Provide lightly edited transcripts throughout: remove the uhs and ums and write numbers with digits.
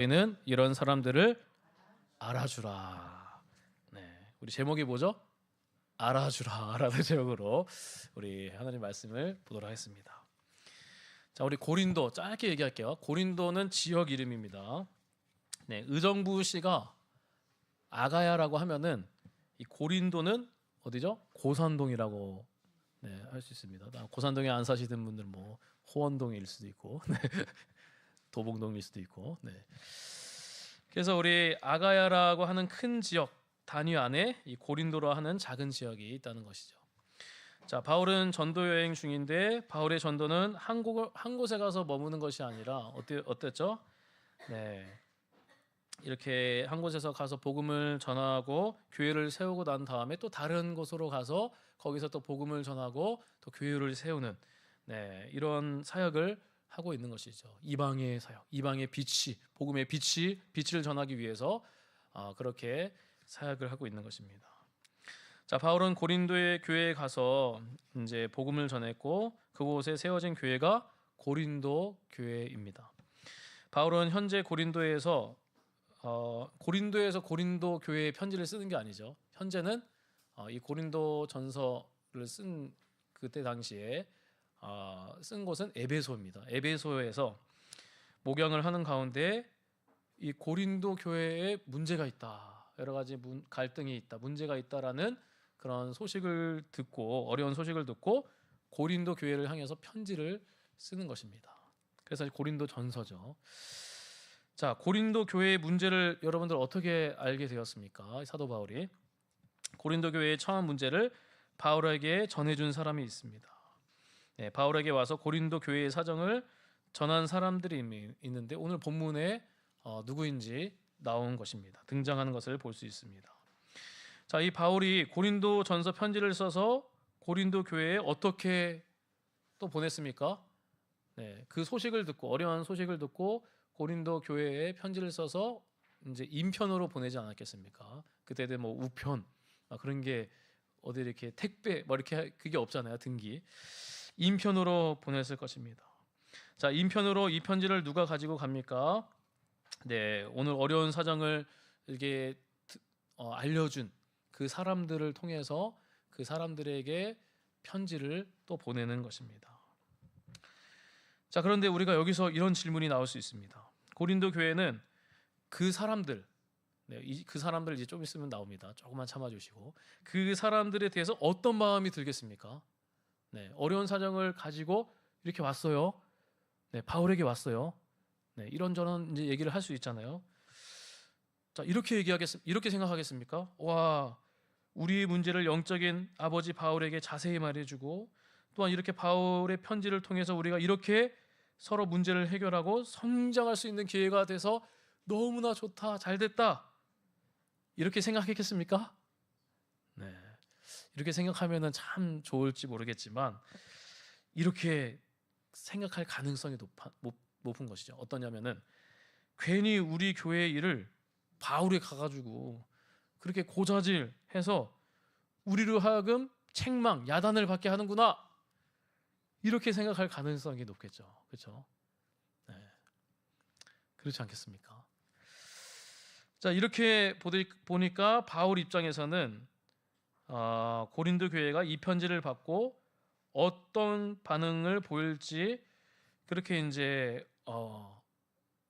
우리는 이런 사람들을 알아주라. 네, 우리 제목이 뭐죠? 알아주라라는 제목으로 우리 하나님 말씀을 보도록 하겠습니다. 자, 우리 고린도 짧게 얘기할게요. 고린도는 지역 이름입니다. 네, 의정부시가 아가야라고 하면은 이 고린도는 어디죠? 고산동이라고 할 수 있습니다. 고산동에 안 사시는 분들 뭐 호원동일 수도 있고, 도봉동일 수도 있고. 그래서 우리 아가야라고 하는 큰 지역 단위 안에 이 고린도라 하는 작은 지역이 있다는 것이죠. 자, 바울은 전도 여행 중인데 바울의 전도는 한 곳에 가서 머무는 것이 아니라 어땠죠? 이렇게 한 곳에서 가서 복음을 전하고 교회를 세우고 난 다음에 또 다른 곳으로 가서 거기서 또 복음을 전하고 또 교회를 세우는 이런 사역을 하고 있는 것이죠. 이방의 사역, 이방의 빛이, 복음의 빛을 전하기 위해서 그렇게 사역을 하고 있는 것입니다. 자, 바울은 고린도의 교회에 가서 이제 복음을 전했고 그곳에 세워진 교회가 고린도 교회입니다. 바울은 현재 고린도에서 고린도 교회에 편지를 쓰는 게 아니죠. 현재는 이 고린도 전서를 쓴 그때 당시에 쓴 곳은 에베소입니다. 에베소에서 목양을 하는 가운데 이 고린도 교회에 문제가 있다, 여러 가지 갈등이 있다, 문제가 있다라는 그런 소식을 듣고 어려운 소식을 듣고 고린도 교회를 향해서 편지를 쓰는 것입니다. 그래서 고린도 전서죠. 자, 고린도 교회의 문제를 여러분들 어떻게 알게 되었습니까? 사도 바울이 고린도 교회의 처한 문제를 바울에게 전해준 사람이 있습니다. 바울에게 와서 고린도 교회의 사정을 전한 사람들이 있는데 오늘 본문에 누구인지 나온 것입니다. 등장하는 것을 볼 수 있습니다. 자, 이 바울이 고린도 전서 편지를 써서 고린도 교회에 어떻게 또 보냈습니까? 그 소식을 듣고 어려운 소식을 듣고 고린도 교회에 편지를 써서 이제 인편으로 보내지 않았겠습니까? 그때는 뭐 우편 그런 게 어디 이렇게 택배 이렇게 그게 없잖아요. 등기. 인편으로 보냈을 것입니다. 자, 인편으로 이 편지를 누가 가지고 갑니까? 오늘 어려운 사정을 이렇게 알려준 그 사람들을 통해서 그 사람들에게 편지를 또 보내는 것입니다. 자, 그런데 우리가 여기서 이런 질문이 나올 수 있습니다. 고린도 교회는 그 사람들, 그 사람들 이제 좀 있으면 나옵니다. 조금만 참아주시고 그 사람들에 대해서 어떤 마음이 들겠습니까? 어려운 사정을 가지고 이렇게 왔어요. 바울에게 왔어요. 이런저런 이제 얘기를 할 수 있잖아요. 자, 이렇게 생각하겠습니까? 와, 우리의 문제를 영적인 아버지 바울에게 자세히 말해주고 또한 이렇게 바울의 편지를 통해서 우리가 이렇게 서로 문제를 해결하고 성장할 수 있는 기회가 돼서 너무나 좋다, 잘됐다, 이렇게 생각했겠습니까? 이렇게 생각하면 참 좋을지 모르겠지만 이렇게 생각할 가능성이 높은 것이죠. 어떠냐면은 괜히 우리 교회의 일을 바울에 가가지고 그렇게 고자질해서 우리로 하여금 책망, 야단을 받게 하는구나, 이렇게 생각할 가능성이 높겠죠. 그렇죠? 그렇지 않겠습니까? 자, 이렇게 보니까 바울 입장에서는 고린도 교회가 이 편지를 받고 어떤 반응을 보일지 그렇게 이제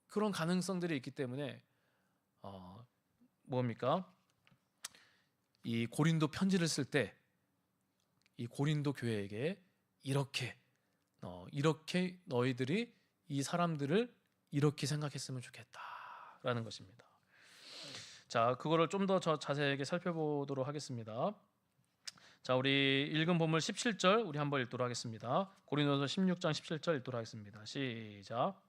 그런 가능성들이 있기 때문에 뭡니까? 이 고린도 편지를 쓸 때 이 고린도 교회에게 이렇게 너희들이 이 사람들을 이렇게 생각했으면 좋겠다라는 것입니다. 자, 그거를 좀 더 자세하게 살펴보도록 하겠습니다. 자, 우리 읽은 본문 17절 우리 한번 읽도록 하겠습니다. 고린도서 16장 17절 읽도록 하겠습니다. 시작.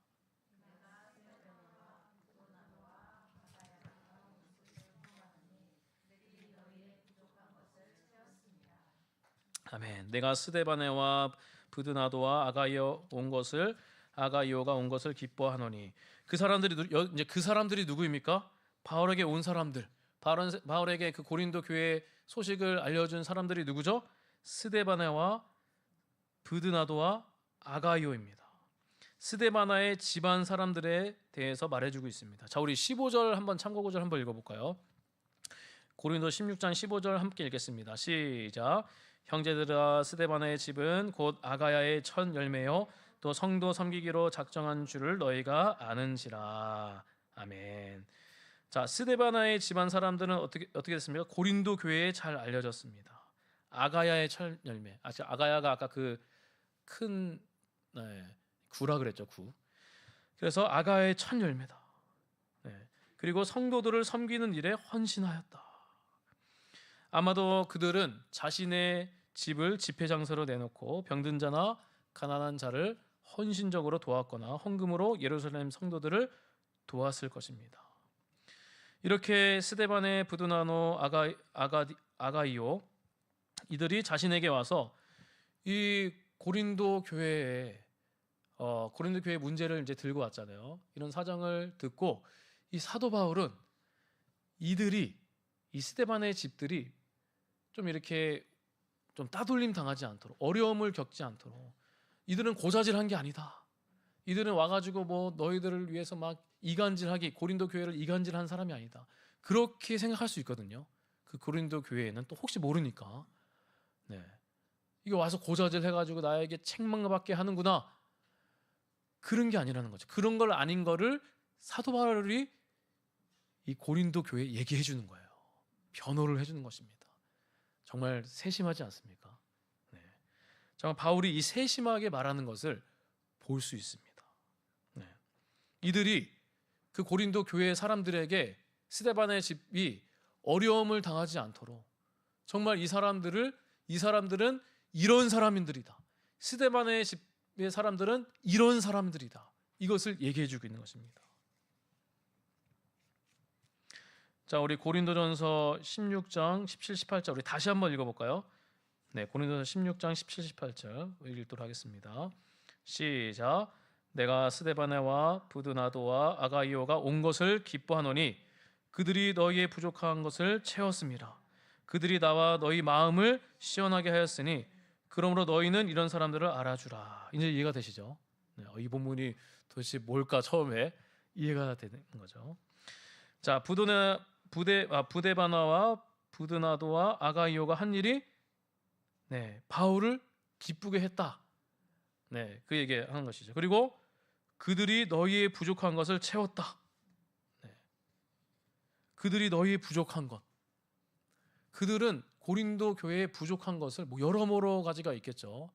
아멘. 내가 스데바네와 브드나도와 아가이오가 온 것을 기뻐하노니. 그 사람들이 누구입니까? 바울에게 온 사람들. 바울에게 그 고린도 교회 소식을 알려준 사람들이 누구죠? 스데바네와 브드나도와 아가이오입니다. 스데바나의 집안 사람들에 대해서 말해주고 있습니다. 자, 우리 15절 한번 참고 구절 한번 읽어볼까요? 고린도 16장 15절 함께 읽겠습니다. 시작. 형제들아, 스데바나의 집은 곧 아가야의 첫 열매요 또 성도 섬기기로 작정한 줄을 너희가 아는지라. 아멘. 자, 스데바나의 집안 사람들은 어떻게 됐습니까? 고린도 교회에 잘 알려졌습니다. 아가야의 첫 열매. 아가야가 아까 그 큰 구라 그랬죠, 구. 그래서 아가야의 첫 열매다. 그리고 성도들을 섬기는 일에 헌신하였다. 아마도 그들은 자신의 집을 집회 장소로 내놓고 병든 자나 가난한 자를 헌신적으로 도왔거나 헌금으로 예루살렘 성도들을 도왔을 것입니다. 이렇게 스데반의 부두나노 아가이오 이들이 자신에게 와서 이 고린도 교회의 문제를 이제 들고 왔잖아요. 이런 사정을 듣고 이 사도 바울은 이 스데반의 집들이 좀 이렇게 좀 따돌림 당하지 않도록, 어려움을 겪지 않도록, 이들은 고자질한 게 아니다. 이들은 와가지고 뭐 너희들을 위해서 막 고린도 교회를 이간질한 사람이 아니다. 그렇게 생각할 수 있거든요. 그 고린도 교회에는 또 혹시 모르니까 이거 와서 고자질 해가지고 나에게 책망받게 하는구나, 그런 게 아니라는 거죠. 그런 걸 아닌 거를 사도 바울이 이 고린도 교회에 얘기해 주는 거예요. 변호를 해주는 것입니다. 정말 세심하지 않습니까? 정말 바울이 이 세심하게 말하는 것을 볼 수 있습니다. 이들이 그 고린도 교회 사람들에게 스데반의 집이 어려움을 당하지 않도록, 정말 이 사람들은 이런 사람들이다. 스데반의 집의 사람들은 이런 사람들이다. 이것을 얘기해 주고 있는 것입니다. 자, 우리 고린도전서 16장 17, 18절 우리 다시 한번 읽어볼까요? 고린도전서 16장 17, 18절 읽도록 하겠습니다. 시작. 내가 스데바네와 부드나도와 아가이오가 온 것을 기뻐하노니 그들이 너희의 부족한 것을 채웠습니다. 그들이 나와 너희 마음을 시원하게 하였으니 그러므로 너희는 이런 사람들을 알아주라. 이제 이해가 되시죠? 이 본문이 도대체 뭘까 처음에 이해가 되는 거죠. 자, 부데바나와 부드나도와 아가이오가 한 일이 바울을 기쁘게 했다. 그 얘기하는 것이죠. 그리고 그들이 너희의 부족한 것을 채웠다. 그들이 너희의 부족한 것. 그들은 고린도 교회에 부족한 것을 여러모로 가지가 있겠죠.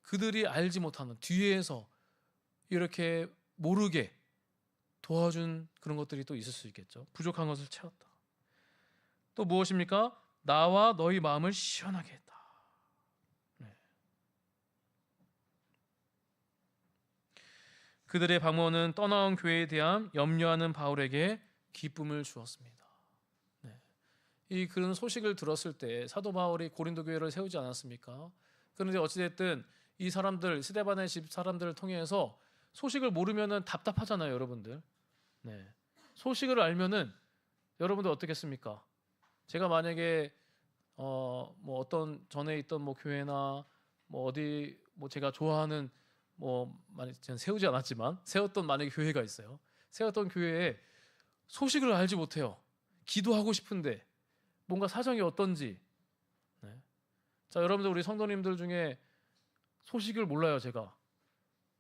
그들이 알지 못하는 뒤에서 이렇게 모르게 도와준 그런 것들이 또 있을 수 있겠죠. 부족한 것을 채웠다. 또 무엇입니까? 나와 너희 마음을 시원하게 했다. 그들의 방문은 떠나온 교회에 대한 염려하는 바울에게 기쁨을 주었습니다. 이 그런 소식을 들었을 때 사도 바울이 고린도 교회를 세우지 않았습니까? 그런데 어찌됐든 이 사람들, 스데반의 집 사람들을 통해서 소식을 모르면은 답답하잖아요, 여러분들. 소식을 알면은 여러분들 어떻겠습니까? 제가 만약에 뭐 어떤 전에 있던 뭐 교회나 뭐 어디 뭐 제가 좋아하는 만약 저는 세우지 않았지만 세웠던 만약에 교회가 있어요. 세웠던 교회에 소식을 알지 못해요. 기도하고 싶은데 뭔가 사정이 어떤지. 자, 여러분들 우리 성도님들 중에 소식을 몰라요. 제가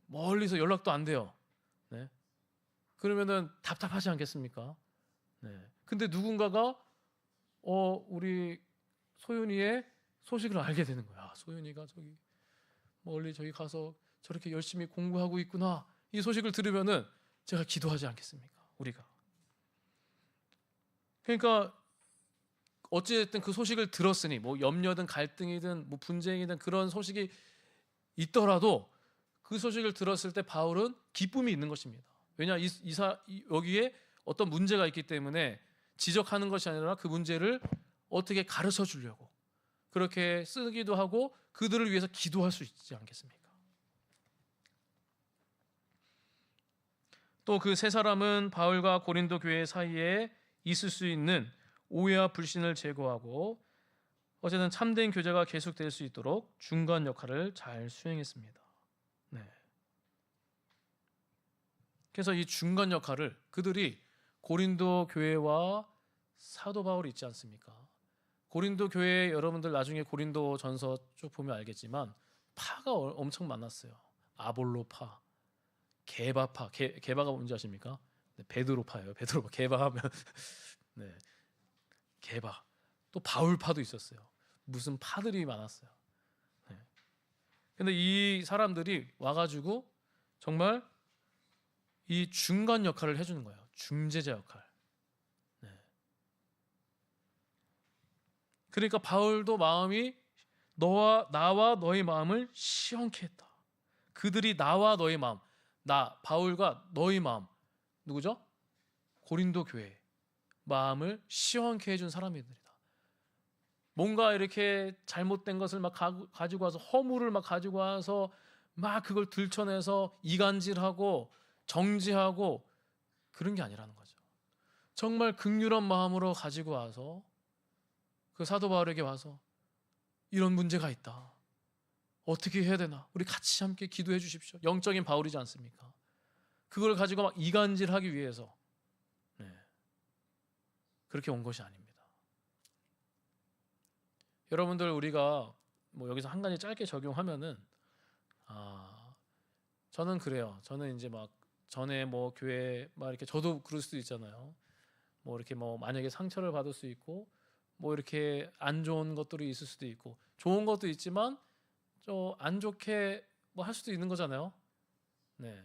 멀리서 연락도 안 돼요. 그러면은 답답하지 않겠습니까? 근데 누군가가 우리 소윤이의 소식을 알게 되는 거야. 소윤이가 저기 멀리 저기 가서 저렇게 열심히 공부하고 있구나. 이 소식을 들으면은 제가 기도하지 않겠습니까? 우리가. 그러니까 어찌됐든 그 소식을 들었으니 뭐 염려든 갈등이든 뭐 분쟁이든 그런 소식이 있더라도 그 소식을 들었을 때 바울은 기쁨이 있는 것입니다. 왜냐 여기에 어떤 문제가 있기 때문에 지적하는 것이 아니라 그 문제를 어떻게 가르쳐 주려고 그렇게 쓰기도 하고 그들을 위해서 기도할 수 있지 않겠습니까? 또 그 세 사람은 바울과 고린도 교회 사이에 있을 수 있는 오해와 불신을 제거하고 어쨌든 참된 교제가 계속될 수 있도록 중간 역할을 잘 수행했습니다. 그래서 이 중간 역할을 그들이 고린도 교회와 사도 바울이 있지 않습니까? 고린도 교회 여러분들 나중에 고린도 전서 쭉 보면 알겠지만 파가 엄청 많았어요. 아볼로파, 게바파, 게바가 뭔지 아십니까? 네, 베드로파예요. 베드로파. 게바하면 네, 게바. 또 바울파도 있었어요. 무슨 파들이 많았어요. 네. 근데 이 사람들이 와가지고 정말 이 중간 역할을 해주는 거예요. 중재자 역할. 네. 그러니까 바울도 마음이 나와 너의 마음을 시원케 했다. 그들이 나와 너의 마음, 나 바울과 너의 마음, 누구죠? 고린도 교회 마음을 시원케 해준 사람들이다. 뭔가 이렇게 잘못된 것을 막 가지고 와서 허물을 막 가지고 와서 막 그걸 들춰내서 이간질하고 정지하고 그런 게 아니라는 거죠. 정말 긍휼한 마음으로 가지고 와서 그 사도 바울에게 와서 이런 문제가 있다. 어떻게 해야 되나? 우리 같이 함께 기도해 주십시오. 영적인 바울이지 않습니까? 그걸 가지고 막 이간질하기 위해서 그렇게 온 것이 아닙니다. 여러분들 우리가 뭐 여기서 한 가지 짧게 적용하면은 저는 그래요. 저는 이제 막 전에 뭐 교회 막 이렇게 저도 그럴 수도 있잖아요. 뭐 이렇게 뭐 만약에 상처를 받을 수 있고 뭐 이렇게 안 좋은 것들이 있을 수도 있고 좋은 것도 있지만 좀 안 좋게 뭐 할 수도 있는 거잖아요. 네.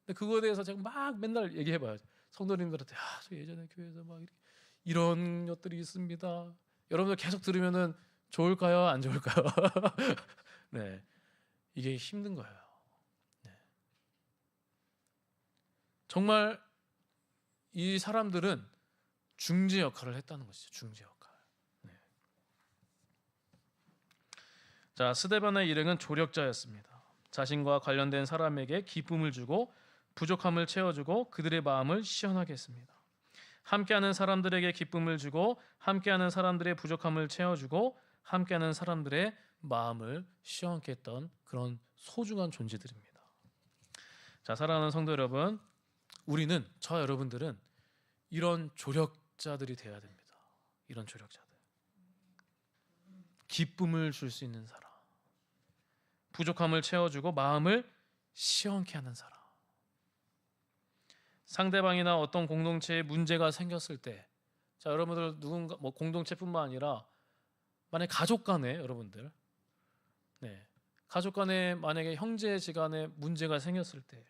근데 그거에 대해서 제가 막 맨날 얘기해봐요. 성도님들한테 저 예전에 교회에서 막 이런 것들이 있습니다. 여러분들 계속 들으면은 좋을까요? 안 좋을까요? 네. 이게 힘든 거예요. 네. 정말 이 사람들은 중재 역할을 했다는 것이죠. 중재 역할. 네. 자, 스데반의 일행은 조력자였습니다. 자신과 관련된 사람에게 기쁨을 주고 부족함을 채워주고 그들의 마음을 시원하게 했습니다. 함께하는 사람들에게 기쁨을 주고 함께하는 사람들의 부족함을 채워주고 함께하는 사람들의 마음을 시원케 했던 그런 소중한 존재들입니다. 자, 사랑하는 성도 여러분, 우리는 여러분들은 이런 조력자들이 되어야 됩니다. 이런 조력자들. 기쁨을 줄 수 있는 사람. 부족함을 채워주고 마음을 시원케 하는 사람. 상대방이나 어떤 공동체에 문제가 생겼을 때, 자 여러분들 누군가 뭐 공동체뿐만 아니라 만약 가족 간에 여러분들, 가족 간에 만약에 형제지간에 문제가 생겼을 때,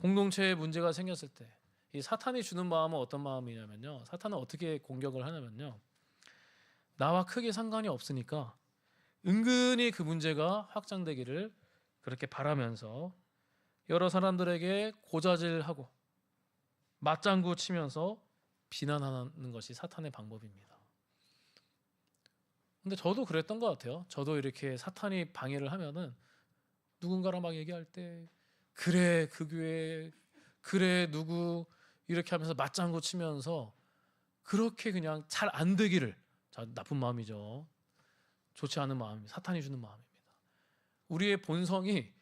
공동체에 문제가 생겼을 때, 이 사탄이 주는 마음은 어떤 마음이냐면요. 사탄은 어떻게 공격을 하냐면요. 나와 크게 상관이 없으니까 은근히 그 문제가 확장되기를 그렇게 바라면서 여러 사람들에게 고자질하고 맞장구 치면서 비난하는 것이 사탄의 방법입니다. 근데 저도 그랬던 것 같아요. 저도 이렇게 사탄이 방해를 하면은 누군가랑 막 얘기할 때 그래 그 교회 그래 누구 이렇게 하면서 맞장구 치면서 그렇게 그냥 잘 안 되기를, 자 나쁜 마음이죠. 좋지 않은 마음입니다. 사탄이 주는 마음입니다. 우리의 본성이,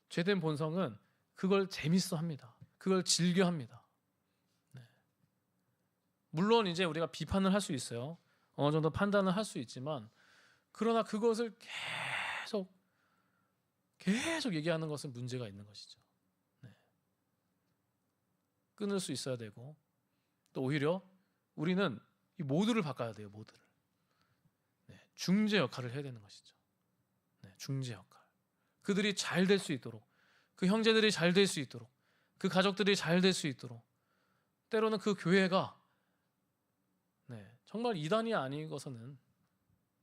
죄된 본성은 그걸 재밌어 합니다. 그걸 즐겨 합니다. 물론 이제 우리가 비판을 할 수 있어요. 어느 정도 판단을 할 수 있지만 그러나 그것을 계속 얘기하는 것은 문제가 있는 것이죠. 끊을 수 있어야 되고, 또 오히려 우리는 이 모두를 바꿔야 돼요. 모두를. 중재 역할을 해야 되는 것이죠. 중재 역할. 그들이 잘 될 수 있도록, 그 형제들이 잘 될 수 있도록, 그 가족들이 잘 될 수 있도록, 때로는 그 교회가 정말 이단이 아니고서는,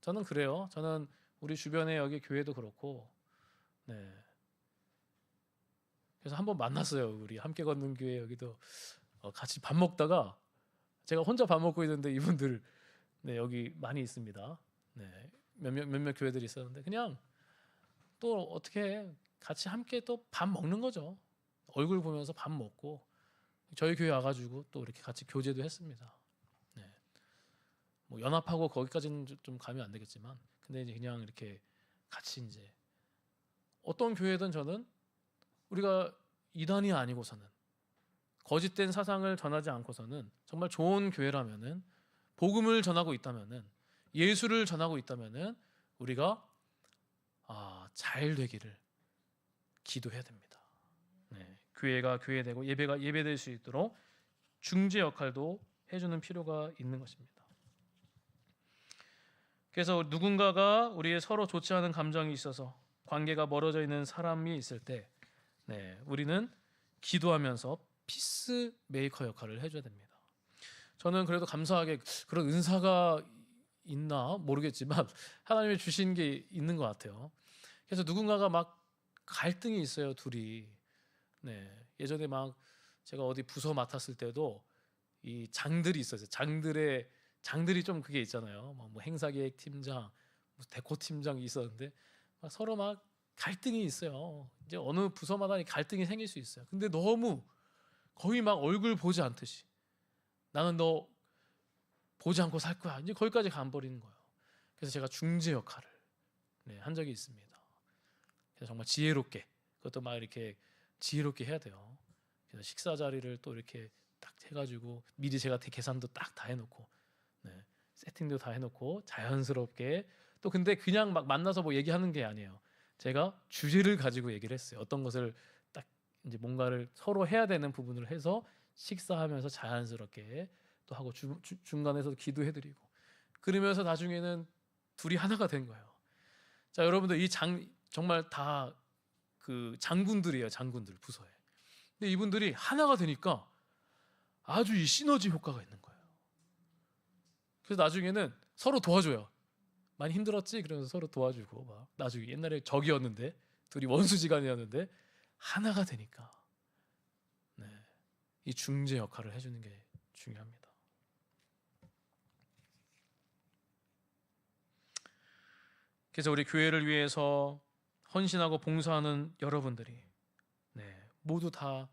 저는 그래요. 저는 우리 주변에 여기 교회도 그렇고, 그래서 한번 만났어요. 우리 함께 걷는 교회 여기도 같이 밥 먹다가 제가 혼자 밥 먹고 있는데 이분들 여기 많이 있습니다. 몇몇 교회들이 있었는데 그냥 또 어떻게 같이 함께 또 밥 먹는 거죠. 얼굴 보면서 밥 먹고 저희 교회 와가지고 또 이렇게 같이 교제도 했습니다. 뭐 연합하고 거기까지는 좀 가면 안 되겠지만, 근데 이제 그냥 이렇게 같이 이제 어떤 교회든 저는 우리가 이단이 아니고서는, 거짓된 사상을 전하지 않고서는, 정말 좋은 교회라면은, 복음을 전하고 있다면은, 예수를 전하고 있다면은 우리가 잘 되기를 기도해야 됩니다. 네, 교회가 교회되고 예배가 예배될 수 있도록 중재 역할도 해주는 필요가 있는 것입니다. 그래서 누군가가 우리의 서로 좋지 않은 감정이 있어서 관계가 멀어져 있는 사람이 있을 때, 우리는 기도하면서 피스 메이커 역할을 해줘야 됩니다. 저는 그래도 감사하게 그런 은사가 있나 모르겠지만 하나님이 주신 게 있는 것 같아요. 그래서 누군가가 막 갈등이 있어요, 둘이. 예전에 막 제가 어디 부서 맡았을 때도 이 장들이 있었어요. 장들이 좀 그게 있잖아요. 뭐 행사기획 팀장, 데코 팀장이 있었는데 막 서로 막 갈등이 있어요. 이제 어느 부서마다 갈등이 생길 수 있어요. 근데 너무 거의 막 얼굴 보지 않듯이, 나는 너 보지 않고 살 거야, 이제 거기까지 가버리는 거예요. 그래서 제가 중재 역할을 한 적이 있습니다. 그래서 정말 지혜롭게, 그것도 막 이렇게 지혜롭게 해야 돼요. 그래서 식사 자리를 또 이렇게 딱 해가지고 미리 제가 계산도 딱 다 해놓고, 세팅도 다 해놓고 자연스럽게, 또 근데 그냥 막 만나서 뭐 얘기하는 게 아니에요. 제가 주제를 가지고 얘기를 했어요. 어떤 것을 딱 이제 뭔가를 서로 해야 되는 부분을 해서 식사하면서 자연스럽게 또 하고, 중간에서 기도해드리고, 그러면서 나중에는 둘이 하나가 된 거예요. 자, 여러분들 정말 다 그 장군들이에요. 장군들 부서에. 근데 이분들이 하나가 되니까 아주 이 시너지 효과가 있는 거예요. 그래서 나중에는 서로 도와줘요. 많이 힘들었지? 그러면서 서로 도와주고, 막 나중에 옛날에 적이었는데 둘이 원수지간이었는데 하나가 되니까, 이 중재 역할을 해주는 게 중요합니다. 그래서 우리 교회를 위해서 헌신하고 봉사하는 여러분들이 모두 다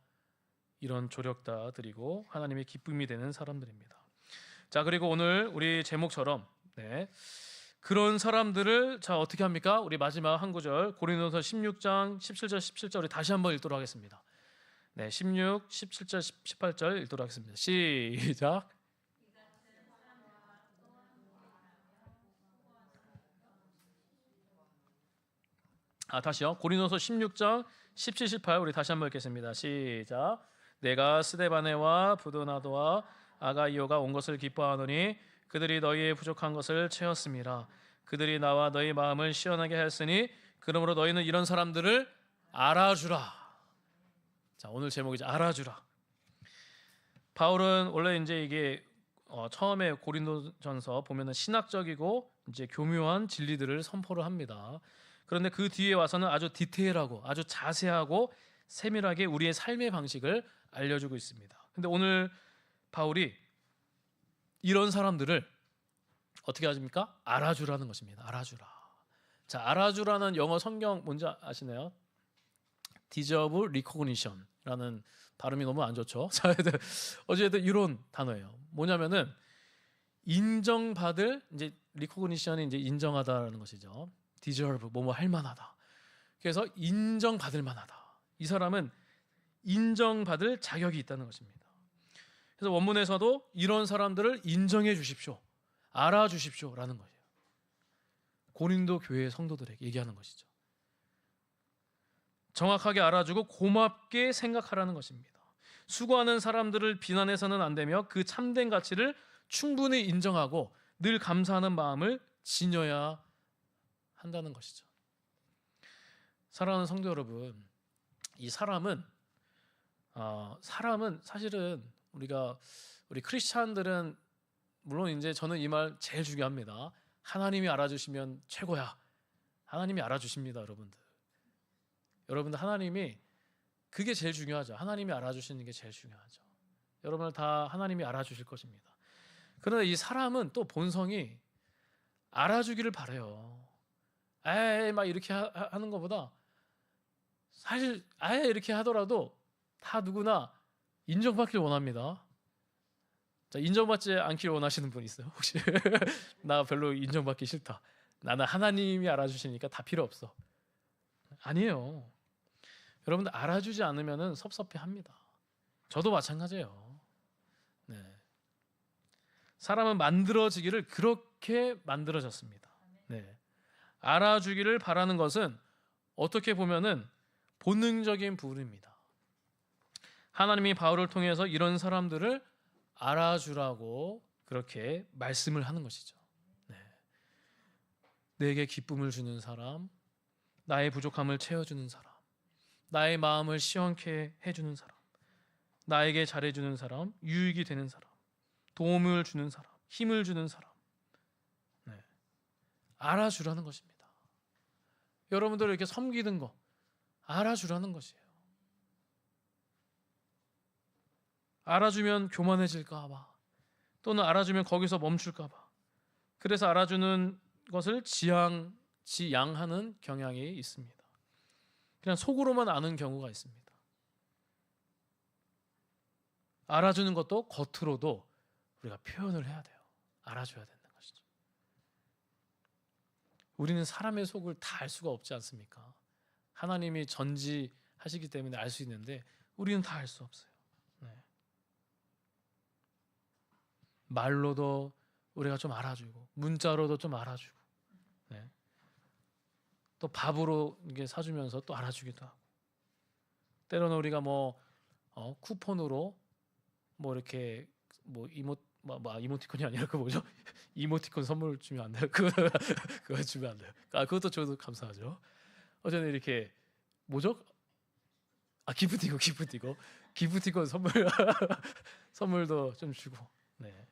이런 조력자들이고 하나님의 기쁨이 되는 사람들입니다. 자, 그리고 오늘 우리 제목처럼 그런 사람들을 어떻게 합니까? 우리 마지막 한 구절, 고린도서 16장 17절 17절 우리 다시 한번 읽도록 하겠습니다. 16, 17절 18절 읽도록 하겠습니다. 시작. 다시요. 고린도서 16장 17, 18 우리 다시 한번 읽겠습니다. 시작. 내가 스데바네와 부도나도와 아가이오가 온 것을 기뻐하노니 그들이 너희의 부족한 것을 채웠음이라. 그들이 나와 너희 마음을 시원하게 하였으니 그러므로 너희는 이런 사람들을 알아주라. 자, 오늘 제목이죠. 알아주라. 바울은 원래 이제 이게 처음에 고린도전서 보면은 신학적이고 이제 교묘한 진리들을 선포를 합니다. 그런데 그 뒤에 와서는 아주 디테일하고 아주 자세하고 세밀하게 우리의 삶의 방식을 알려주고 있습니다. 근데 오늘 바울이 이런 사람들을 어떻게 하십니까? 알아주라는 것입니다. 알아주라. 자, 알아주라는 영어 성경 뭔지 아시나요? deserve recognition라는 발음이 너무 안 좋죠. 자, 어쨌든 이런 단어예요. 뭐냐면은 인정받을, 이제 recognition이 이제 인정하다라는 것이죠. deserve 뭐뭐 할 만하다. 그래서 인정받을 만하다. 이 사람은 인정받을 자격이 있다는 것입니다. 그래서 원문에서도 이런 사람들을 인정해 주십시오, 알아주십시오라는 거예요. 고린도 교회 성도들에게 얘기하는 것이죠. 정확하게 알아주고 고맙게 생각하라는 것입니다. 수고하는 사람들을 비난해서는 안 되며 그 참된 가치를 충분히 인정하고 늘 감사하는 마음을 지녀야 한다는 것이죠. 사랑하는 성도 여러분, 이 사람은 사실은 우리 크리스찬들은 물론 이제 저는 이 말 제일 중요합니다. 하나님이 알아주시면 최고야. 하나님이 알아주십니다, 여러분들. 여러분들 하나님이 그게 제일 중요하죠. 하나님이 알아주시는 게 제일 중요하죠. 여러분을 다 하나님이 알아주실 것입니다. 그런데 이 사람은 또 본성이 알아주기를 바래요. 에이 막 이렇게 하는 것보다 사실 아예 이렇게 하더라도 다 누구나 인정받길 원합니다. 자, 인정받지 않기를 원하시는 분 있어요? 혹시 나 별로 인정받기 싫다. 나는 하나님이 알아주시니까 다 필요 없어. 아니에요. 여러분들 알아주지 않으면은 섭섭해합니다. 저도 마찬가지예요. 네. 사람은 만들어지기를 그렇게 만들어졌습니다. 네. 알아주기를 바라는 것은 어떻게 보면은 본능적인 부분입니다. 하나님이 바울을 통해서 이런 사람들을 알아주라고 그렇게 말씀을 하는 것이죠. 네. 내게 기쁨을 주는 사람, 나의 부족함을 채워주는 사람, 나의 마음을 시원케 해주는 사람, 나에게 잘해주는 사람, 유익이 되는 사람, 도움을 주는 사람, 힘을 주는 사람, 네. 알아주라는 것입니다. 여러분들 이렇게 섬기는 거 알아주라는 것이에요. 알아주면 교만해질까 봐, 또는 알아주면 거기서 멈출까 봐, 그래서 알아주는 것을 지양하는 경향이 있습니다. 그냥 속으로만 아는 경우가 있습니다. 알아주는 것도 겉으로도 우리가 표현을 해야 돼요. 알아줘야 되는 것이죠. 우리는 사람의 속을 다 알 수가 없지 않습니까? 하나님이 전지하시기 때문에 알 수 있는데 우리는 다 알 수 없어요. 네. 말로도 우리가 좀 알아주고, 문자로도 좀 알아주고, 네. 또 밥으로 이게 사주면서 또 알아주기도 하고, 때로는 우리가 쿠폰으로 이렇게 이모티콘이 아니라 그 뭐죠? 이모티콘 선물 주면 안 돼요? 그거 주면 안 돼요. 그것도 저도 감사하죠. 어제는 이렇게 뭐죠? 기프티콘 선물도 좀 주고, 네.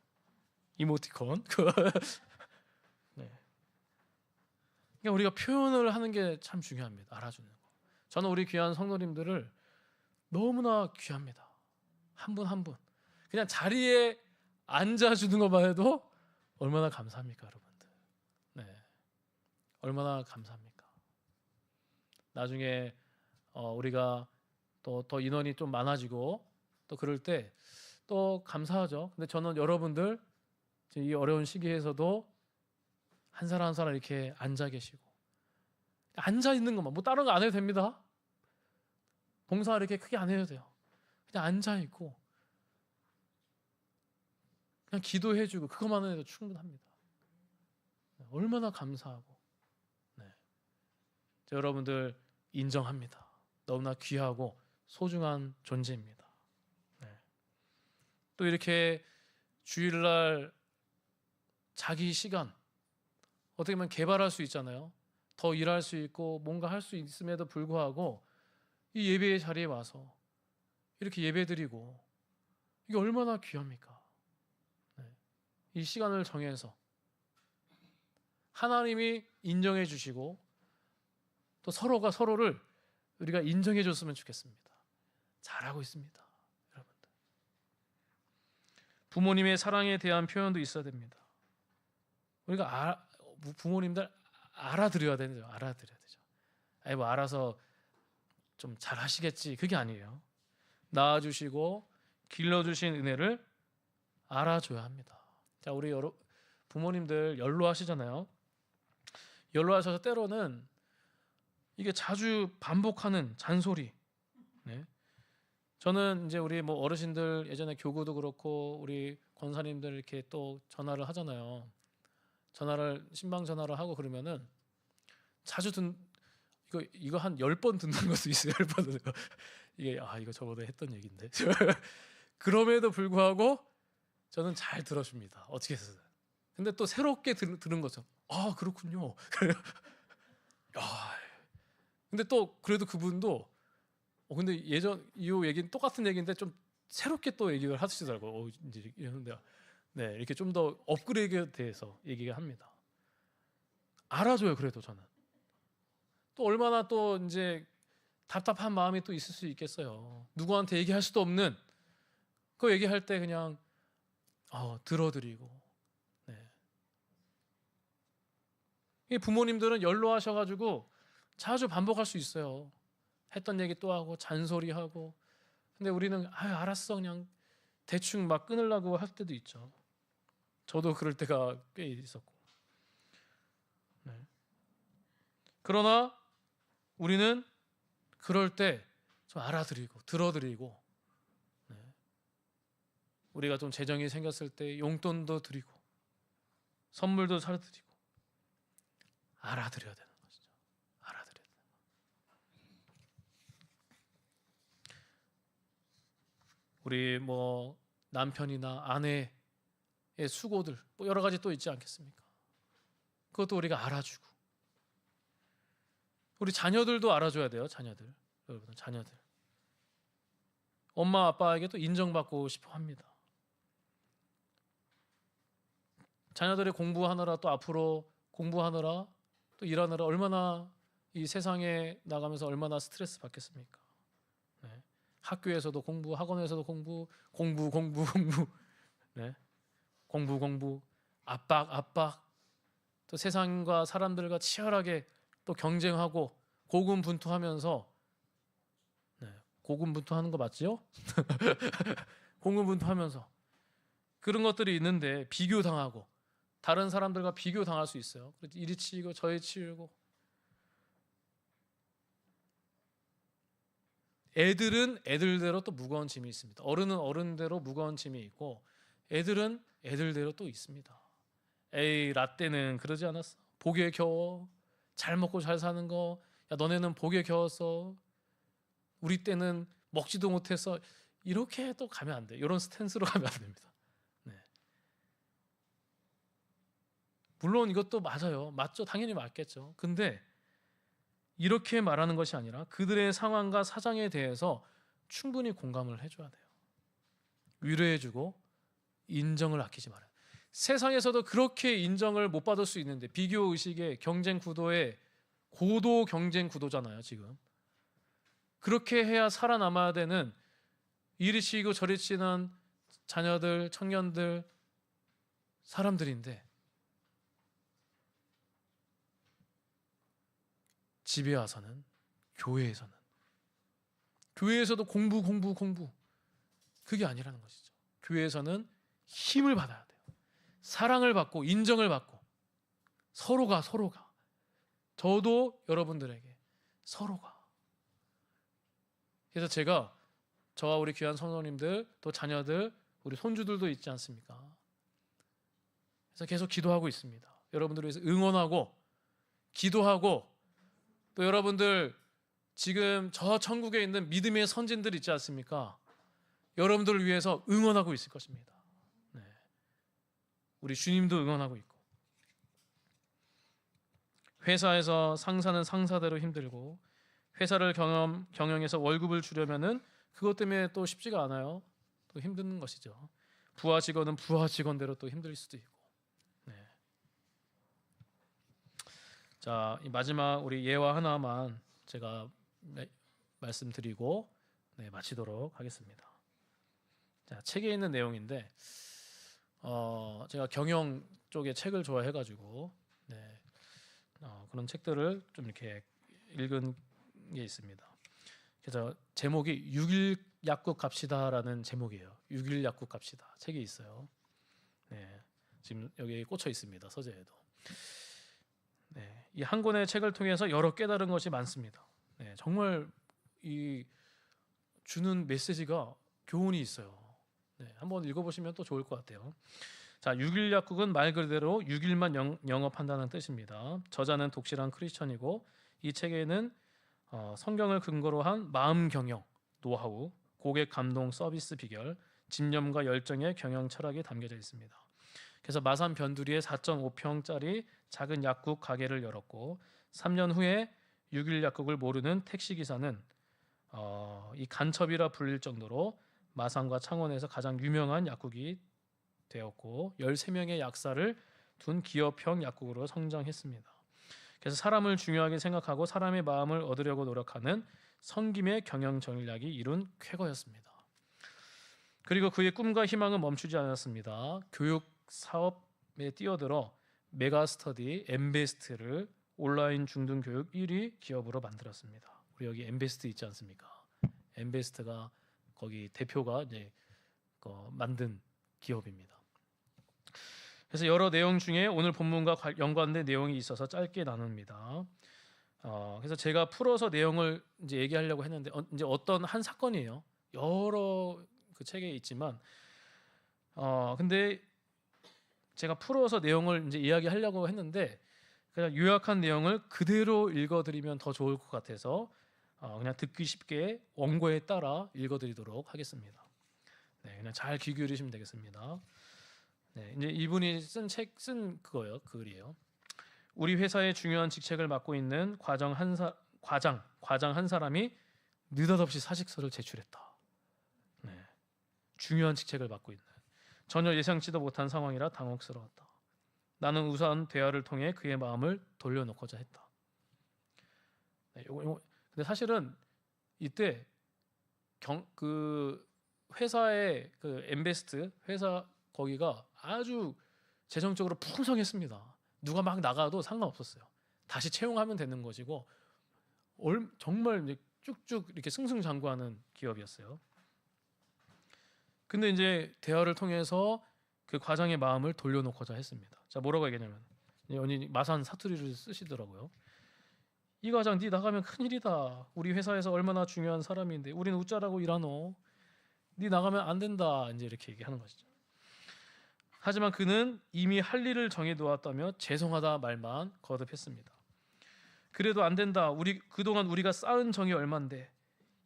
이모티콘. 네. 그러니까 우리가 표현을 하는 게 참 중요합니다. 알아주는 거. 저는 우리 귀한 성도님들을 너무나 귀합니다. 한 분 한 분. 그냥 자리에 앉아주는 것만 해도 얼마나 감사합니까, 여러분들. 네. 얼마나 감사합니까. 나중에 우리가 또 더 인원이 좀 많아지고 또 그럴 때 또 감사하죠. 근데 저는 여러분들 이 어려운 시기에서도 한 사람 한 사람 이렇게 앉아 계시고, 앉아 있는 것만, 다른 거 안 해도 됩니다. 봉사 이렇게 크게 안 해도 돼요. 그냥 앉아 있고 그냥 기도해주고 그것만 해도 충분합니다. 얼마나 감사하고, 네. 여러분들 인정합니다. 너무나 귀하고 소중한 존재입니다. 네. 또 이렇게 주일날 자기 시간 어떻게 보면 개발할 수 있잖아요. 더 일할 수 있고 뭔가 할 수 있음에도 불구하고 이 예배의 자리에 와서 이렇게 예배드리고, 이게 얼마나 귀합니까? 네. 이 시간을 정해서 하나님이 인정해 주시고 또 서로가 서로를 우리가 인정해 줬으면 좋겠습니다. 잘하고 있습니다, 여러분들. 부모님의 사랑에 대한 표현도 있어야 됩니다. 우리가 부모님들 알아들어야 되죠. 알아들어야 되죠. 알아서 좀 잘하시겠지, 그게 아니에요. 낳아주시고 길러주신 은혜를 알아줘야 합니다. 자, 우리 부모님들 연로하시잖아요. 연로하셔서 때로는 이게 자주 반복하는 잔소리. 네. 저는 이제 우리 어르신들 예전에 교구도 그렇고 우리 권사님들 이렇게 또 전화를 하잖아요. 신방 전화를 하고 그러면은 자주 이거 한 10번 듣는 것도 있어요. 10번 듣는 거. 이게 이거 저번에 했던 얘기인데. 그럼에도 불구하고 저는 잘 들어줍니다. 어떻게 해서든. 근데 또 새롭게 들은 거죠. 그렇군요. 근데 또 그래도 그분도 근데 예전 이 얘기는 똑같은 얘기인데 좀 새롭게 또 얘기를 하시더라고요. 이제 이러는데 네, 이렇게 좀 더 업그레이드에 대해서 얘기를 합니다. 알아줘요. 그래도 저는 또 얼마나 또 이제 답답한 마음이 또 있을 수 있겠어요. 누구한테 얘기할 수도 없는 그 얘기할 때 그냥 들어드리고. 네. 이 부모님들은 연로하셔가지고 자주 반복할 수 있어요. 했던 얘기 또 하고 잔소리하고. 근데 우리는 알았어 그냥 대충 막 끊으려고 할 때도 있죠. 저도 그럴 때가 꽤 있었고. 네. 그러나 우리는 그럴 때 좀 알아드리고 들어드리고, 네. 우리가 좀 재정이 생겼을 때 용돈도 드리고 선물도 사드리고 알아드려야 되는 것이죠. 알아드려야 돼요. 우리 뭐 남편이나 아내의 수고들 뭐 여러 가지 또 있지 않겠습니까? 그것도 우리가 알아주고, 우리 자녀들도 알아줘야 돼요. 자녀들, 여러분, 자녀들 엄마 아빠에게 또 인정받고 싶어 합니다. 자녀들이 공부하느라, 또 앞으로 공부하느라, 또 일하느라 얼마나 이 세상에 나가면서 얼마나 스트레스 받겠습니까? 네. 학교에서도 공부, 학원에서도 공부, 네. 공부, 압박, 또 세상과 사람들과 치열하게 또 경쟁하고 고군분투하면서, 네. 고군분투하는 거 맞죠? 고군분투하면서 그런 것들이 있는데 비교당하고, 다른 사람들과 비교당할 수 있어요. 이리 치이고 저리 치이고. 애들은 애들대로 또 무거운 짐이 있습니다. 어른은 어른대로 무거운 짐이 있고, 애들은 애들대로 또 있습니다. 에이, 라떼는 그러지 않았어. 복에 겨워. 잘 먹고 잘 사는 거. 야, 너네는 복에 겨웠어. 우리 때는 먹지도 못해서. 이렇게 또 가면 안 돼. 이런 스탠스로 가면 안 됩니다. 네. 물론 이것도 맞아요. 맞죠. 당연히 맞겠죠. 근데 이렇게 말하는 것이 아니라 그들의 상황과 사정에 대해서 충분히 공감을 해줘야 돼요. 위로해주고 인정을 아끼지 말아요. 세상에서도 그렇게 인정을 못 받을 수 있는데, 비교 의식의 경쟁 구도에 고도 경쟁 구도잖아요. 지금 그렇게 해야 살아남아야 되는 이리 치이고 저리 치는 자녀들, 청년들, 사람들인데, 집에 와서는, 교회에서도 공부, 그게 아니라는 것이죠. 교회에서는 힘을 받아야 돼요. 사랑을 받고 인정을 받고, 서로가 저도 여러분들에게 서로가. 그래서 제가 저와 우리 귀한 성도님들, 또 자녀들, 우리 손주들도 있지 않습니까? 그래서 계속 기도하고 있습니다. 여러분들을 위해서 응원하고 기도하고, 또 여러분들 지금 저 천국에 있는 믿음의 선진들 있지 않습니까? 여러분들을 위해서 응원하고 있을 것입니다. 네. 우리 주님도 응원하고 있고, 회사에서 상사는 상사대로 힘들고, 회사를 경영해서 월급을 주려면은 그것 때문에 또 쉽지가 않아요. 또 힘든 것이죠. 부하 직원은 부하 직원대로 또 힘들 수도 있고. 네. 자, 이 마지막 우리 예화 하나만 제가 말씀드리고, 네, 마치도록 하겠습니다. 자, 책에 있는 내용인데, 제가 경영 쪽의 책을 좋아해가지고, 네, 그런 책들을 좀 이렇게 읽은 게 있습니다. 그래서 제목이 6일 약국 갑시다라는 제목이에요. 6일 약국 갑시다. 책이 있어요. 네, 지금 여기 꽂혀 있습니다. 서재에도. 네, 이 한 권의 책을 통해서 여러 깨달은 것이 많습니다. 네, 정말 이 주는 메시지가 교훈이 있어요. 네, 한번 읽어보시면 또 좋을 것 같아요. 자, 6일 약국은 말 그대로 6일만 영업한다는 뜻입니다. 저자는 독실한 크리스천이고, 이 책에는 성경을 근거로 한 마음 경영, 노하우, 고객 감동 서비스 비결, 집념과 열정의 경영 철학이 담겨져 있습니다. 그래서 마산 변두리에 4.5평짜리 작은 약국 가게를 열었고, 3년 후에 6일 약국을 모르는 택시기사는 이 간첩이라 불릴 정도로 마산과 창원에서 가장 유명한 약국이 되었고, 13명의 약사를 둔 기업형 약국으로 성장했습니다. 그래서 사람을 중요하게 생각하고 사람의 마음을 얻으려고 노력하는 성김의 경영 전략이 이룬 쾌거였습니다. 그리고 그의 꿈과 희망은 멈추지 않았습니다. 교육 사업에 뛰어들어 메가스터디 엠베스트를 온라인 중등 교육 1위 기업으로 만들었습니다. 우리 여기 엠베스트 있지 않습니까? 엠베스트가 거기 대표가 이제 만든 기업입니다. 그래서 여러 내용 중에 오늘 본문과 연관된 내용이 있어서 짧게 나눕니다. 그래서 제가 풀어서 내용을 이제 얘기하려고 했는데 이제 어떤 한 사건이에요. 여러 그 책에 있지만 근데 제가 풀어서 내용을 이제 이야기하려고 했는데 그냥 요약한 내용을 그대로 읽어드리면 더 좋을 것 같아서 그냥 듣기 쉽게 원고에 따라 읽어드리도록 하겠습니다. 네, 그냥 잘 귀 기울이시면 되겠습니다. 네, 이제 이분이 쓴 그거예요. 그 글이에요. 우리 회사의 중요한 직책을 맡고 있는 과장 한 사람이 느닷없이 사직서를 제출했다. 네, 중요한 직책을 맡고 있는 전혀 예상치도 못한 상황이라 당혹스러웠다. 나는 우선 대화를 통해 그의 마음을 돌려놓고자 했다. 네, 근데 사실은 이때 그 회사의 그 엠베스트 회사 거기가 아주 재정적으로 풍성했습니다. 누가 막 나가도 상관없었어요. 다시 채용하면 되는 것이고 정말 이제 쭉쭉 이렇게 승승장구하는 기업이었어요. 근데 이제 대화를 통해서 그 과장의 마음을 돌려놓고자 했습니다. 자, 뭐라고 얘기냐면 연인이 마산 사투리를 쓰시더라고요. 이 과장, 네 나가면 큰일이다. 우리 회사에서 얼마나 중요한 사람인데 우리는 웃자라고 일하노. 네 나가면 안 된다. 이제 이렇게 얘기하는 것이죠. 하지만 그는 이미 할 일을 정해놓았다며 죄송하다 말만 거듭했습니다. 그래도 안 된다. 그동안 우리가 쌓은 정이 얼만데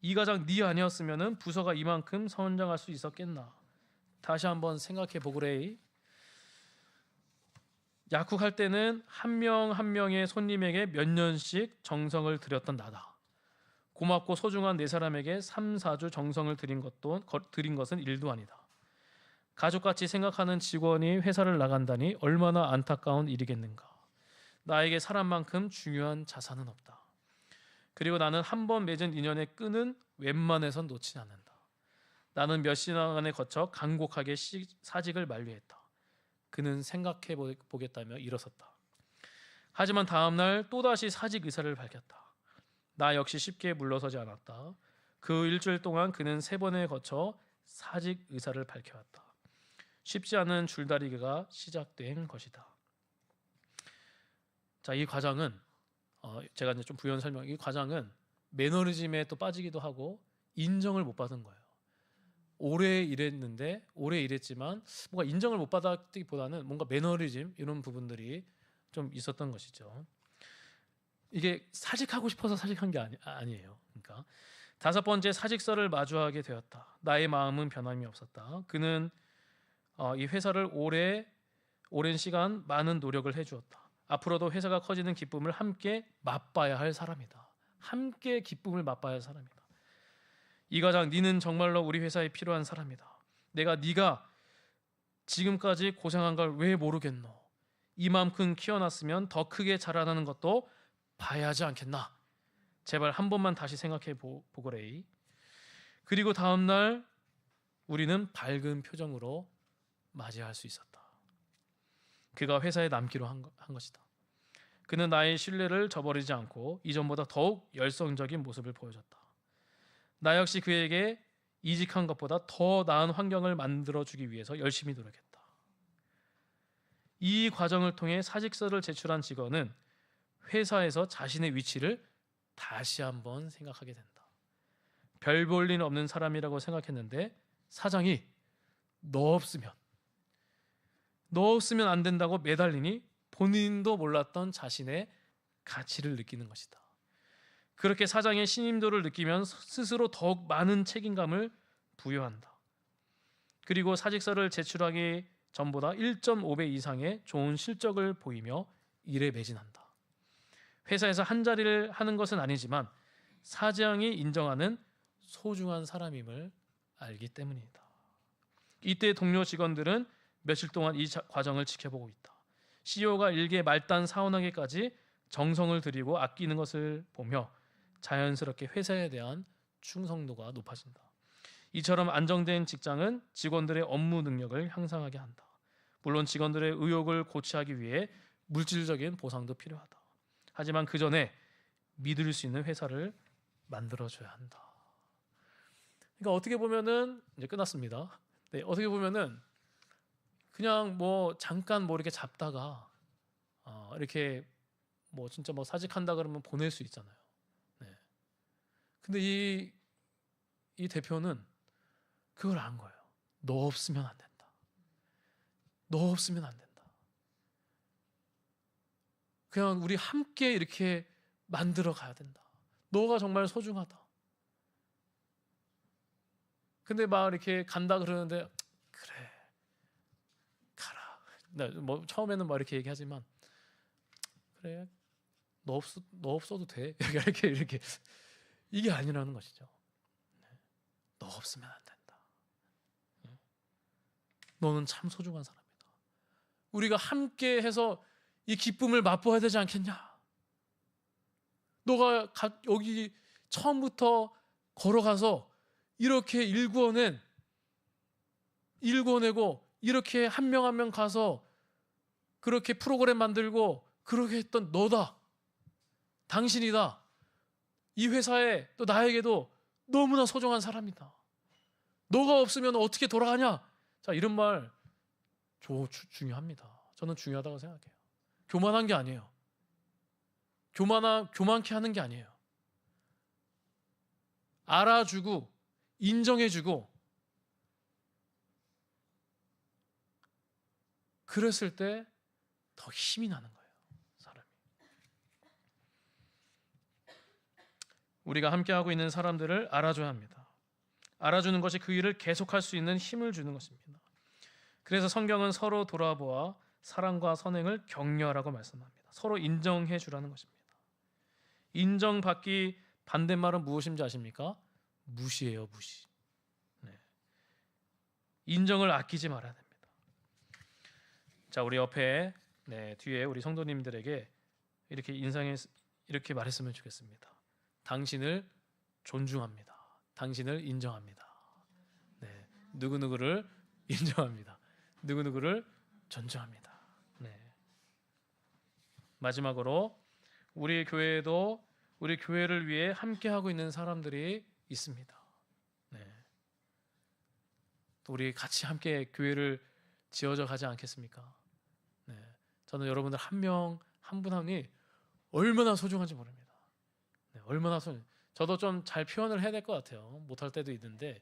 이 과장 네 아니었으면은 부서가 이만큼 성장할 수 있었겠나. 다시 한번 생각해 보그레이. 약국할 때는 한 명 한 명의 손님에게 몇 년씩 정성을 들였던 나다. 고맙고 소중한 네 사람에게 3, 4주 정성을 들인 것은 일도 아니다. 가족같이 생각하는 직원이 회사를 나간다니 얼마나 안타까운 일이겠는가. 나에게 사람만큼 중요한 자산은 없다. 그리고 나는 한 번 맺은 인연의 끈은 웬만해선 놓지 않는다. 나는 몇 시간에 거쳐 간곡하게 사직을 만류했다. 그는 생각해 보겠다며 일어섰다. 하지만 다음 날 또다시 사직 의사를 밝혔다. 나 역시 쉽게 물러서지 않았다. 그 일주일 동안 그는 3번에 거쳐 사직 의사를 밝혀왔다. 쉽지 않은 줄다리기가 시작된 것이다. 자, 이 과장은 제가 이제 좀 부연 설명. 이 과장은 매너리즘에 또 빠지기도 하고 인정을 못 받은 거예요. 오래 일했지만 뭔가 인정을 못 받았기보다는 뭔가 매너리즘 이런 부분들이 좀 있었던 것이죠. 이게 사직하고 싶어서 사직한 게 아니에요. 그러니까 5번째 사직서를 마주하게 되었다. 나의 마음은 변함이 없었다. 그는 이 회사를 오랜 시간 많은 노력을 해주었다. 앞으로도 회사가 커지는 기쁨을 함께 맛봐야 할 사람이다. 함께 기쁨을 맛봐야 할 사람이다. 이 과장, 네는 정말로 우리 회사에 필요한 사람이다. 네가 지금까지 고생한 걸 왜 모르겠노? 이만큼 키워놨으면 더 크게 자라나는 것도 봐야 하지 않겠나? 제발 한 번만 다시 생각해 보거레이. 그리고 다음 날 우리는 밝은 표정으로 맞이할 수 있었다. 그가 회사에 남기로 한 것이다. 그는 나의 신뢰를 저버리지 않고 이전보다 더욱 열성적인 모습을 보여줬다. 나 역시 그에게 이직한 것보다 더 나은 환경을 만들어주기 위해서 열심히 노력했다. 이 과정을 통해 사직서를 제출한 직원은 회사에서 자신의 위치를 다시 한번 생각하게 된다. 별 볼 일 없는 사람이라고 생각했는데 사장이 너 없으면 안 된다고 매달리니 본인도 몰랐던 자신의 가치를 느끼는 것이다. 그렇게 사장의 신임도를 느끼면 스스로 더욱 많은 책임감을 부여한다. 그리고 사직서를 제출하기 전보다 1.5배 이상의 좋은 실적을 보이며 일에 매진한다. 회사에서 한 자리를 하는 것은 아니지만 사장이 인정하는 소중한 사람임을 알기 때문이다. 이때 동료 직원들은 며칠 동안 이 과정을 지켜보고 있다. CEO가 일개 말단 사원에게까지 정성을 들이고 아끼는 것을 보며 자연스럽게 회사에 대한 충성도가 높아진다. 이처럼 안정된 직장은 직원들의 업무 능력을 향상하게 한다. 물론 직원들의 의욕을 고취하기 위해 물질적인 보상도 필요하다. 하지만 그 전에 믿을 수 있는 회사를 만들어줘야 한다. 그러니까 어떻게 보면은 이제 끝났습니다. 네, 어떻게 보면은 그냥 뭐 잠깐 뭐 이렇게 잡다가 이렇게 뭐 진짜 뭐 사직한다 그러면 보낼 수 있잖아요. 네. 근데 이 대표는 그걸 안 거예요. 너 없으면 안 된다. 너 없으면 안 된다. 그냥 우리 함께 이렇게 만들어 가야 된다. 너가 정말 소중하다. 근데 막 이렇게 간다 그러는데 그래 가라. 뭐 처음에는 막 이렇게 얘기하지만 그래 너 없어도 돼. 이렇게 이게 아니라는 것이죠. 너 없으면 안 된다. 너는 참 소중한 사람이다. 우리가 함께 해서 이 기쁨을 맛보아야 되지 않겠냐? 너가 여기 처음부터 걸어가서 이렇게 일구어내고 이렇게 한 명 한 명 가서 그렇게 프로그램 만들고 그렇게 했던 너다. 당신이다. 이 회사에 또 나에게도 너무나 소중한 사람이다. 너가 없으면 어떻게 돌아가냐? 자, 이런 말 중요합니다. 저는 중요하다고 생각해요. 교만한 게 아니에요. 교만케 하는 게 아니에요. 알아주고 인정해주고 그랬을 때 더 힘이 나는 거예요. 사람이. 우리가 함께하고 있는 사람들을 알아줘야 합니다. 알아주는 것이 그 일을 계속할 수 있는 힘을 주는 것입니다. 그래서 성경은 서로 돌아보아 사랑과 선행을 격려하라고 말씀합니다. 서로 인정해 주라는 것입니다. 인정받기 반대말은 무엇인지 아십니까? 무시예요, 무시. 네. 인정을 아끼지 말아야 됩니다. 자, 우리 옆에 뒤에 우리 성도님들에게 이렇게 말했으면 좋겠습니다. 당신을 존중합니다. 당신을 인정합니다. 네. 누구누구를 인정합니다. 누구누구를 존중합니다. 네. 마지막으로 우리 교회에도 우리 교회를 위해 함께하고 있는 사람들이 있습니다. 네. 또 우리 같이 함께 교회를 지어져 가지 않겠습니까? 네. 저는 여러분들 한 명 한 분 한 분이 얼마나 소중한지 모릅니다. 네. 얼마나 저도 좀 잘 표현을 해야 될 것 같아요. 못할 때도 있는데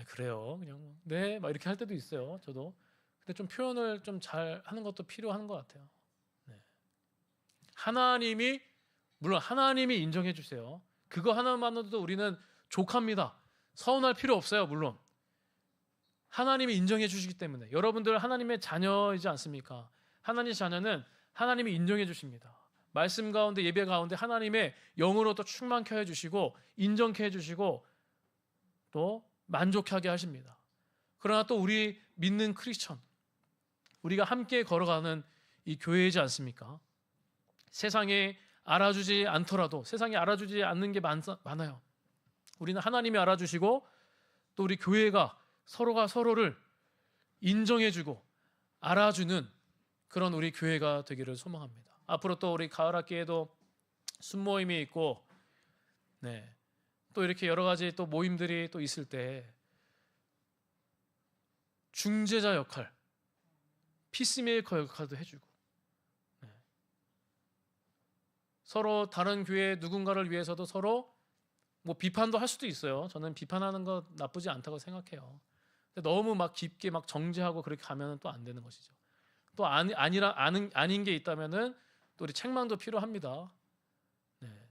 그래요. 그냥 네, 막 이렇게 할 때도 있어요. 저도. 근데 좀 표현을 좀 잘 하는 것도 필요한 것 같아요. 네. 물론 하나님이 인정해 주세요. 그거 하나만으로도 우리는 족합니다. 서운할 필요 없어요. 물론 하나님이 인정해 주시기 때문에 여러분들 하나님의 자녀이지 않습니까? 하나님의 자녀는 하나님이 인정해 주십니다. 말씀 가운데 예배 가운데 하나님의 영으로 또 충만케 해주시고 인정케 해주시고 또 만족하게 하십니다. 그러나 또 우리 믿는 크리스천 우리가 함께 걸어가는 이 교회이지 않습니까? 세상에 알아주지 않더라도 세상에 알아주지 않는 게 많아요. 우리는 하나님이 알아주시고 또 우리 교회가 서로가 서로를 인정해주고 알아주는 그런 우리 교회가 되기를 소망합니다. 앞으로 또 우리 가을 학기에도 순모임이 있고 또 이렇게 여러 가지 또 모임들이 또 있을 때 중재자 역할, 피스메이커 역할도 해주고 서로 다른 교회 누군가를 위해서도 서로 뭐 비판도 할 수도 있어요. 저는 비판하는 거 나쁘지 않다고 생각해요. 근데 너무 막 깊게 막 정죄하고 그렇게 가면은 또 안 되는 것이죠. 또 아닌 게 있다면은 또 우리 책망도 필요합니다.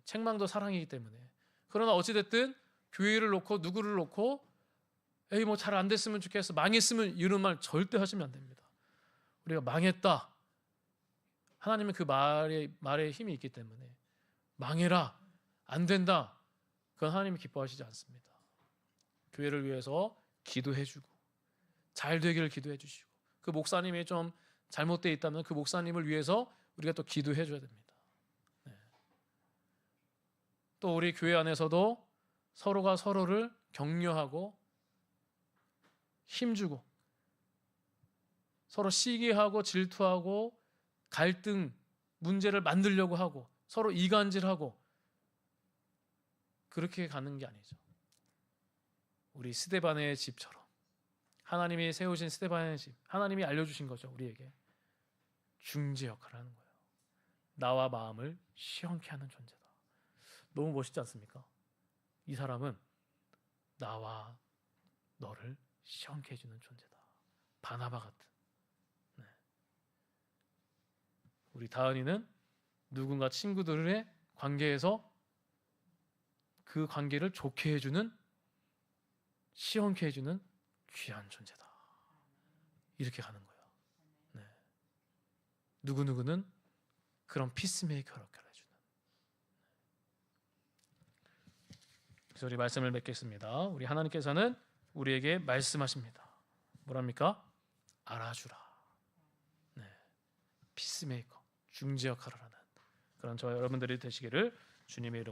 책망도 사랑이기 때문에. 그러나 어찌 됐든 교회를 놓고 누구를 놓고 에이 뭐 잘 안 됐으면 좋겠어, 망했으면 이런 말 절대 하시면 안 됩니다. 우리가 망했다. 하나님은 그 말에 힘이 있기 때문에 망해라, 안 된다. 그건 하나님이 기뻐하시지 않습니다. 교회를 위해서 기도해주고 잘 되기를 기도해주시고 그 목사님이 좀 잘못되어 있다면 그 목사님을 위해서 우리가 또 기도해줘야 됩니다. 또 우리 교회 안에서도 서로가 서로를 격려하고 힘주고 서로 시기하고 질투하고 갈등, 문제를 만들려고 하고 서로 이간질하고 그렇게 가는 게 아니죠. 우리 스데반의 집처럼 하나님이 세우신 스데반의 집, 하나님이 알려주신 거죠. 우리에게 중재 역할을 하는 거예요. 나와 마음을 시원케 하는 존재다. 너무 멋있지 않습니까? 이 사람은 나와 너를 시원케 해주는 존재다. 바나바 같은. 네. 우리 다은이는 누군가 친구들의 관계에서 그 관계를 좋게 해주는, 시원케 해주는 귀한 존재다. 이렇게 가는 거예요. 네. 누구누구는 그런 피스메이커 역할을 해주는. 그래서 우리 말씀을 맺겠습니다. 우리 하나님께서는 우리에게 말씀하십니다. 뭐랍니까? 알아주라. 네. 피스메이커, 중재 역할을 하는 그런 저와 여러분들이 되시기를 주님의 이름으로